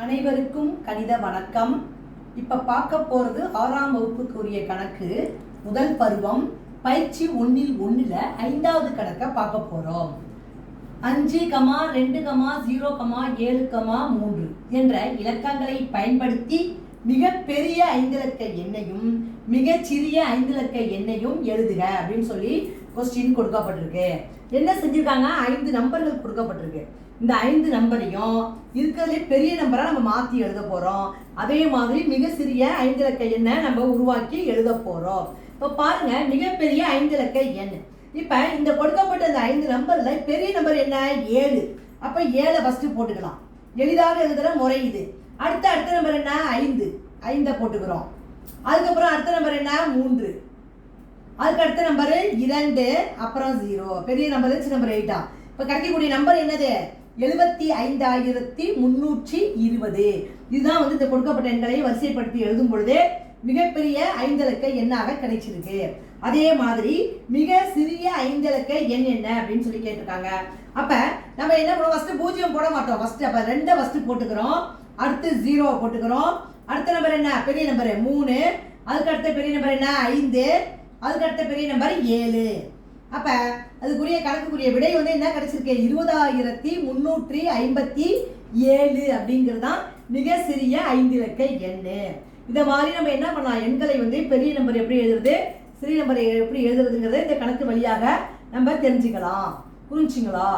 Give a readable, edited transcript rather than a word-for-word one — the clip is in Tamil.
அனைவருக்கும் கணித வணக்கம். இப்ப பார்க்க போறது 6ஆம் வகுப்புக்குரிய கணக்கு, முதல் பருவம், பயிற்சி 1ல் 5வது கணக்கை பார்க்க போறோம். 5, 2, 0, 7, 3 என்ற இலக்கங்களை பயன்படுத்தி மிகப்பெரிய 5 இலக்க எண்ணையும் மிகச்சிறிய 5 இலக்க எண்ணையும் எழுதுக அப்படின்னு சொல்லி கொஸ்டின் கொடுக்கப்பட்டிருக்கு. என்ன செஞ்சிருக்காங்க? 5 நம்பர்கள் கொடுக்கப்பட்டிருக்கு. இந்த 5 நம்பரையும் இருக்கிறதுலே பெரிய நம்பரா நம்ம மாற்றி எழுத போறோம். அதே மாதிரி மிக சிறிய 5 இலக்க எண்ணை நம்ம உருவாக்கி எழுத போறோம். இப்போ பாருங்க, மிகப்பெரிய 5 இலக்க எண். இப்போ இந்த கொடுக்கப்பட்ட இந்த 5 நம்பர்ல பெரிய நம்பர் என்ன? 7. அப்ப 7 ஃபர்ஸ்ட் போட்டுக்கலாம். எளிதாக எழுதுற முறை இது. அடுத்த நம்பர் என்ன? 5. 5 போட்டுக்கிறோம். அதுக்கப்புறம் அடுத்த நம்பர் என்ன? 3. அதுக்கு அடுத்த நம்பர் 2, அப்புறம் 0. பெரிய நம்பர், சின்ன நம்பர் 8. இப்போ கிடைக்கக்கூடிய நம்பர் என்னது? 75,320. இதுதான் இந்த கொடுக்கப்பட்ட எண்களை வரிசைப்படுத்தி எழுதும் பொழுது மிகப்பெரிய 5 இலக்க எண்ணாக கிடைச்சிருக்கு. அதே மாதிரி மிக சிறிய 5 இலக்க எண் என்ன அப்படின்னு சொல்லி கேட்டிருக்காங்க. அப்ப நம்ம என்ன பண்ணுவோம்? ஃபர்ஸ்ட் 0 போட மாட்டோம். ஃபர்ஸ்ட் அப்ப 2 ஃபர்ஸ்ட் போட்டுக்கிறோம். அடுத்து 0 போட்டுக்கிறோம். அடுத்த நம்பர் என்ன? பெரிய நம்பர் 3. அதுக்கு அடுத்த பெரிய நம்பர் என்ன? 5. அதுக்கு அடுத்த பெரிய நம்பர் 7. அப்ப அதுக்குரிய கணக்குக்குரிய விடை என்ன கிடைச்சிருக்கு? 20,357 அப்படிங்கிறது தான் மிக சிறிய 5 இலக்க எண்ணு. இதை மாதிரி நம்ம என்ன பண்ணலாம்? எண்களை பெரிய நம்பர் எப்படி எழுதுறது, சிறிய நம்பரை எப்படி எழுதுறதுங்கிறத இந்த கணக்கு வழியாக நம்ம தெரிஞ்சுக்கலாம். புரிஞ்சுங்களா?